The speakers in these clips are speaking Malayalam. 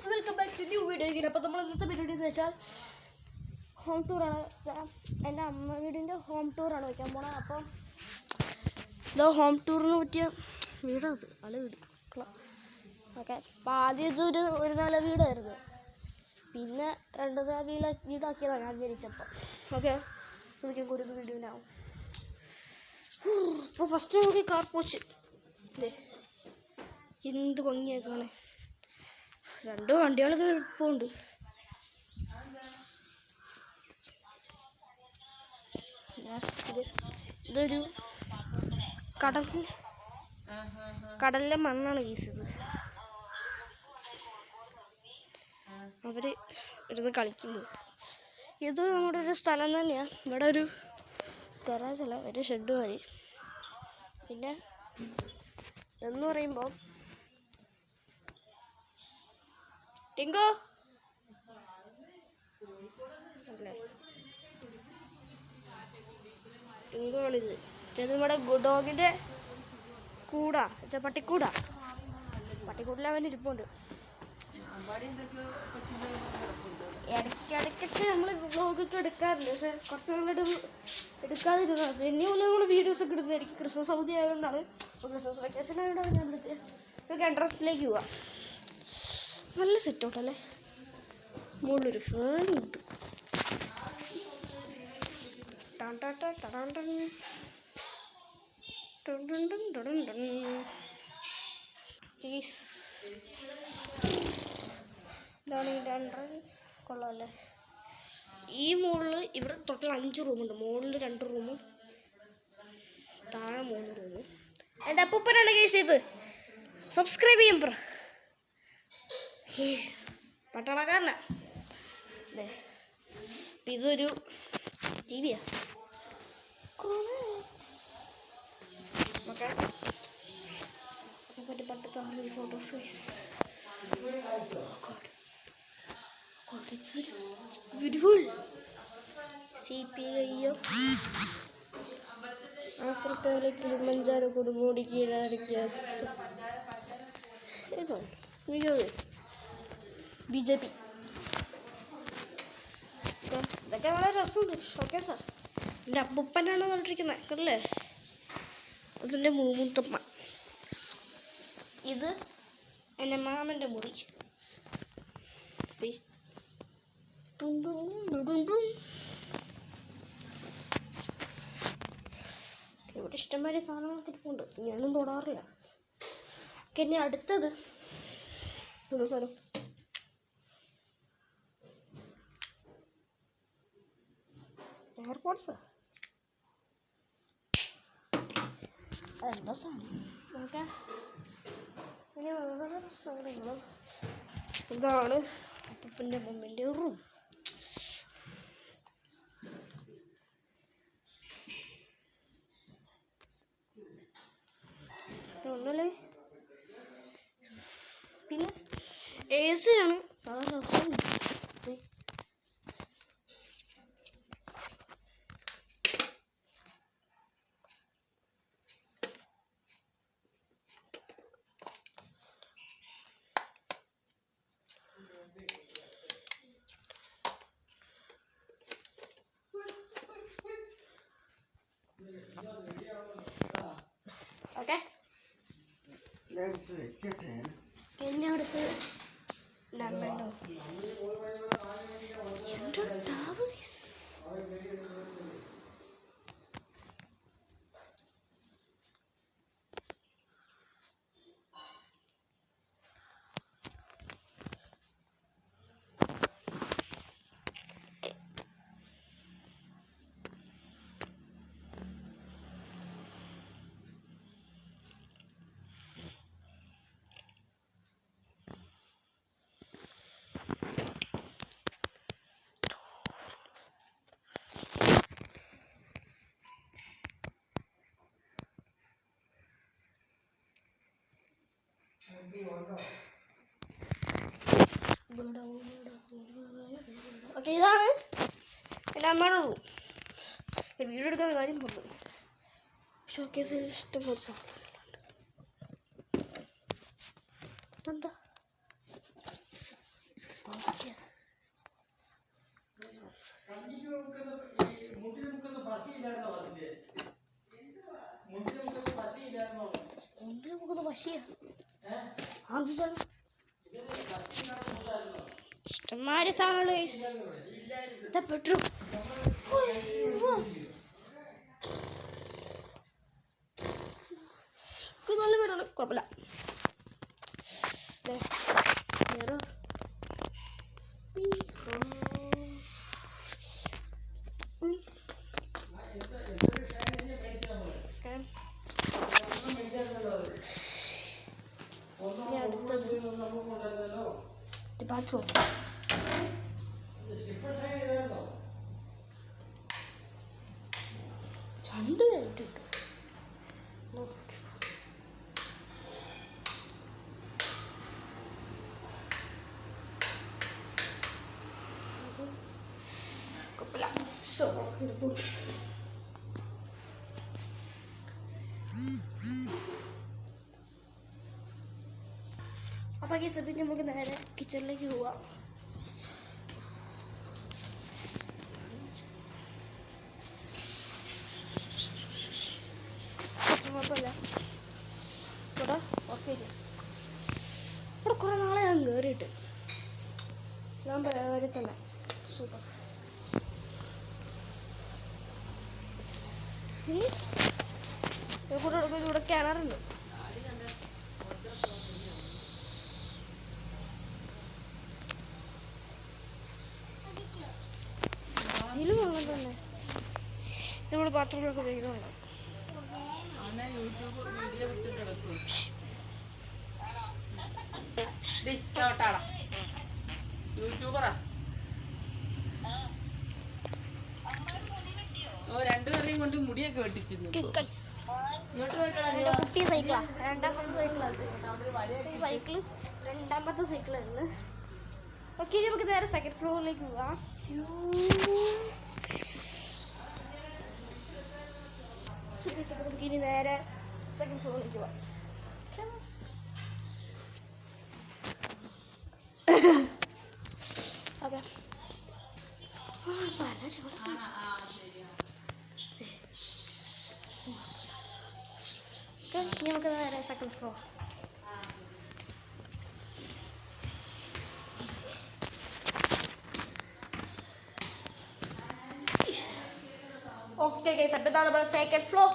Guys, welcome back to new video. അപ്പോൾ നമ്മൾ ഇന്നത്തെ പരിപാടി എന്ന് വെച്ചാൽ ഹോം ടൂറാണ്. എൻ്റെ അമ്മ വീടിൻ്റെ ഹോം ടൂറാണ് വയ്ക്കാൻ പോണത്. അപ്പോൾ ഇതോ ഹോം ടൂറിന് പറ്റിയ വീടത്, നല്ല വീട്. ഓക്കെ, അപ്പോൾ ആദ്യം ഇതൊരു നില വീടായിരുന്നു, പിന്നെ 2 നില വീടാക്കിയതാണ് ഞാൻ ജനിച്ചപ്പോൾ. Okay, so we can go to the video now. അപ്പോൾ ഫസ്റ്റ് നമുക്ക് കാർ പോച്ച് എന്ത് ഭംഗിയാക്കാണ്. 2 വണ്ടികളൊക്കെ എളുപ്പമുണ്ട്. ഇതൊരു കടലിലെ മണ്ണാണ് വീശത്. അവർ ഇരുന്ന് കളിക്കുന്നത്. ഇത് നമ്മുടെ ഒരു സ്ഥലം തന്നെയാണ്. ഇവിടെ ഒരു ഗരാജല്ല, ഒരു ഷെഡ് മതി. പിന്നെ എന്ന് പറയുമ്പോൾ ടിങ്കോ അല്ലേ, ടിങ്കോ ആണിത്. ഇത് നമ്മുടെ ഡോഗിൻ്റെ കൂടാ, പട്ടിക്കൂടിൽ അവൻ ഇരിപ്പുണ്ട്. ഇടയ്ക്കിടയ്ക്കൊക്കെ നമ്മൾ വ്ളോഗൊക്കെ എടുക്കാറുണ്ട്, പക്ഷെ കുറച്ച് നാളായിട്ട് എടുക്കാതിരുന്നത്. പിന്നെ നമ്മൾ വീഡിയോസൊക്കെ ഇടുന്നതായിരിക്കും. ക്രിസ്മസ് അവധി ആയതുകൊണ്ടാണ്. അപ്പോൾ ക്രിസ്മസ് വെക്കേഷൻ ആയതുകൊണ്ടാണ് ഞാൻ വിളിച്ചത്. നമുക്ക് എൻട്രൻസിലേക്ക് പോവാം. നല്ല സെറ്റ് ഔട്ടല്ലേ, മുകളിലൊരു ഫാനുണ്ട്. ഇതാണ് ഇതിൻ്റെ എൻട്രൻസ്. കൊള്ളാമല്ലേ. ഈ മുകളിൽ ഇവിടെ ടോട്ടൽ 5 റൂമുണ്ട്. മുകളിൽ 2 റൂമും താഴെ 3 റൂമും. എൻ്റെ അപ്പൂപ്പനാണ് കേസ് ചെയ്ത്. സബ്സ്ക്രൈബ് ചെയ്യും പറ, പട്ടാളക്കാരനാ. അതെ, ഇതൊരു ടി വിയാണ്. ഓക്കെ, പറ്റി പട്ടത്താറ് ഫോട്ടോസ്. ബ്യൂട്ടിഫുൾ. CPI ആഫ്രിക്കയിലെ കിളിമഞ്ചാരോ കൊടുമുടി കീഴടക്കിയ BJP. ഇതൊക്കെ വളരെ രസമുണ്ട്. ഷോക്കേസാ. എൻ്റെ അപ്പൂപ്പനാണ് കണ്ടിരിക്കുന്നത്, കണ്ടല്ലേ. അതിൻ്റെ മൂത്തമ്മ. ഇത് എൻ്റെ മാമൻ്റെ മുറി. ഇവിടെ ഇഷ്ടംമാതിരി സാധനങ്ങളൊക്കെ ഇരിപ്പുണ്ട്, ഞാനും തൊടാറില്ല. പിന്നെ അടുത്തത് എന്താ സ്ഥലം, എയർപോർട്ട്സാ. അതെന്താ സാധനം നോക്കാം. ഇനി വേറെ സാധനങ്ങളും. ഇതാണ് അപ്പൂപ്പൻ്റെ അമ്മൂമ്മൻ്റെ റൂം. ഒന്നല്ലേ, പിന്നെ AC ആണ്. ഓക്കെ, പിന്നെ അടുത്ത് ഡമ്മോ ഓക്കെ, ഇതാണ് എൻ്റെ അമ്മയുടെ റൂം. വീഡിയോ എടുക്കുന്ന കാര്യം പറഞ്ഞു. ഷോക്കേസിൽ ഇഷ്ടംപോലെ സാധനങ്ങളുണ്ട്. എന്താ വശിയാണ് ഇഷ്ടംമാരെ സാധനമുള്ള പെട്ടു നല്ല വീടാണ്, കുഴപ്പമില്ല. ബാത്റൂം രണ്ട് ലൈറ്റ് ഉണ്ട്. അപ്പോൾ ഈ പിന്നെ നമുക്ക് നേരെ കിച്ചണിലേക്ക് പോവാം. കുഴപ്പമില്ല, ഇവിടെ ഓക്കെ ഇവിടെ കുറേ നാളെ ഞാൻ കയറിയിട്ട് ഞാൻ തന്നെ സൂപ്പർ. ഇവിടെ കിണറുണ്ട്. ഇതിലും അങ്ങനെ തന്നെ നമ്മൾ ബാത്റൂമിലൊക്കെ ഉപയോഗിക്കുന്നുണ്ടോ? രണ്ടുപേരെയും കൊണ്ട് മുടിയൊക്കെ വെട്ടിച്ചിരുന്നു. കുട്ടി സൈക്കിളാ, രണ്ടാമത്തെ സൈക്കിളാണ്. ഓക്കെ, നമുക്ക് നേരെ സെക്കൻഡ് ഫ്ലോറിലേക്ക് പോവാം. ഇനി നേരെ സെക്കൻഡ് ഫ്ലോറിലേക്ക് പോവാം. ഓക്കെ, ഇനി നമുക്ക് നേരെ സെക്കൻഡ് ഫ്ലോർ. Okay guys, അപ്പോൾ ഇതാണ് നമ്മുടെ സെക്കൻഡ് ഫ്ലോർ.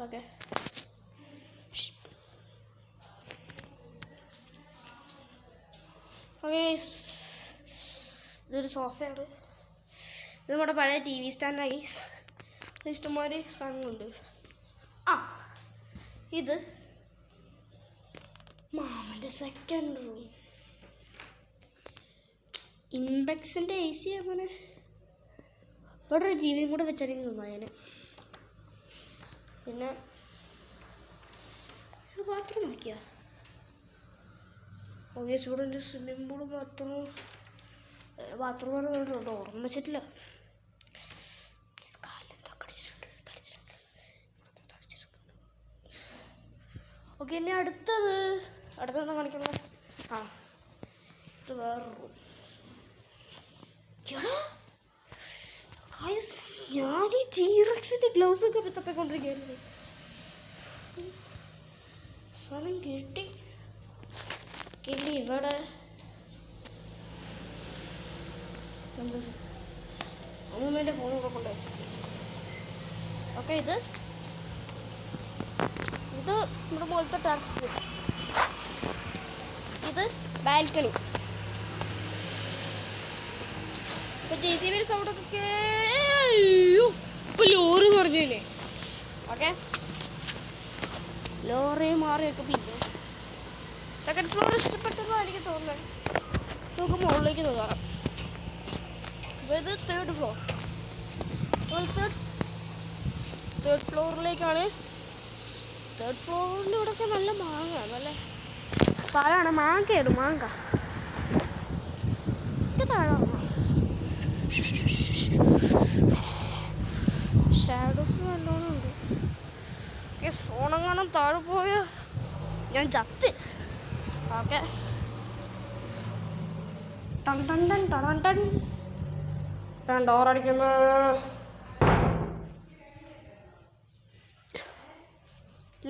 ഓക്കെ, ഓക്കെ ഇതൊരു സോഫയാണ്. ഇത് നമ്മുടെ പഴയ ടി വി സ്റ്റാൻഡാണ് ഗൈസ്. ഇഷ്ടംമാതിരി സാധനങ്ങളുണ്ട്. ഇത് മാമൻ്റെ സെക്കൻഡ് റൂം. ഇൻബെക്സിൻ്റെ AC അങ്ങനെ ഇവിടെ ഒരു ജീവിയും കൂടെ വെച്ചാണെങ്കിൽ നന്നായതിന്. പിന്നെ ബാത്റൂം ആക്കിയാ ഓക്കെ. സ്റ്റുഡൻറ്റ് സ്വിമ്മിംഗ് പൂളും ബാത്റൂം വേണ്ടോ ഓർമ്മ വെച്ചിട്ടില്ല. ഓക്കെ, ഇനി അടുത്തെന്താ കാണിക്കുന്നത്? ഇത് വേറെ റൂം. ഞാൻ ഈ ടീറക്സിൻ്റെ ഗ്ലൗസ് ഒക്കെ തപ്പിക്കൊണ്ടിരിക്കുകയായിരുന്നു. സ്ഥലം കിട്ടി ഇവിടെ അമ്മൂമ്മേൻ്റെ ഫോൺ കൂടെ കൊണ്ട് വെച്ചു. ഓക്കെ, ഇത് നമ്മുടെ മുകളിലത്തെ ടെറസ്. ഇത് ബാൽക്കണി. JCB സൗണ്ടൊക്കെ ഇപ്പൊ ലോറി പറഞ്ഞില്ലേ? ഓക്കെ, ലോറി മാറിയൊക്കെ പിന്നെ സെക്കൻഡ് ഫ്ലോർ ഇഷ്ടപ്പെട്ടെന്നാണ് എനിക്ക് തോന്നുന്നത്. നമുക്ക് മുകളിലേക്ക് നോക്കാം. ഇത് തേർഡ് ഫ്ലോർ. തേർഡ് ഫ്ലോറിലേക്കാണ്. തേർഡ് ഫ്ലോറിൻ്റെ ഇവിടെയൊക്കെ നല്ല നല്ല സ്ഥലമാണ്. മാങ്ങയാണ്, മാങ്ങ. താഴെ ഷാഡോസ് നല്ലോണം ഉണ്ട്. ഫോണെങ്ങാനും താഴെ പോയ ഞാൻ ചത്ത്. ഓക്കെ, ടൺ ടൺ ടൺ ടൺ ടൺ ഞാൻ ഡോറടിക്കുന്നു.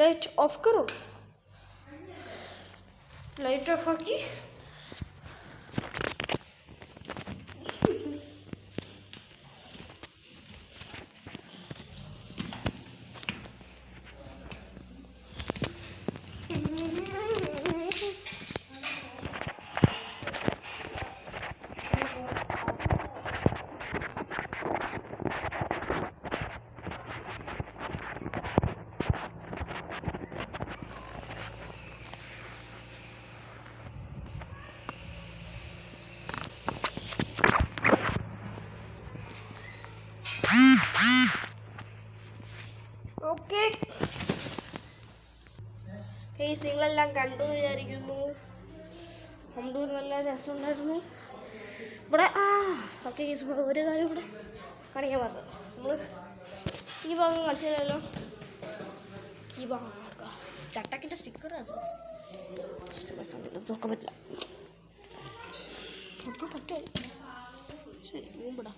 ലൈറ്റ് ഓഫ് കറോ. ലൈറ്റ് ഓഫ് ആക്കി. ഓക്കെ കേസ് നിങ്ങളെല്ലാം കണ്ടു വിചാരിക്കുന്നു. ഹോം ടൂർ നല്ല രസമുണ്ടായിരുന്നു. ഇവിടെ ഓക്കെ കേസ് ഒരു കാര്യം ഇവിടെ കാണിക്കാൻ പറഞ്ഞു. നമ്മൾ ഈ ഭാഗം കളിച്ചാലോ. ഈ ഭാഗം ചട്ടക്കിൻ്റെ സ്റ്റിക്കർ അത് തുറക്കാൻ പറ്റില്ല. തുറക്കാൻ പറ്റുമല്ലോ. ശരി മുമ്പിടാം.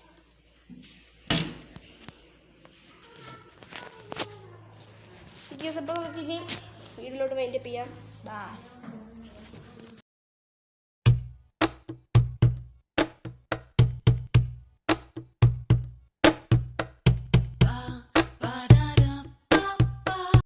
അപ്പോൾ നമുക്ക് ഇനി വീട്ടിലോട്ട് വൈൻഡപ്പ് ചെയ്യാം. ബൈ.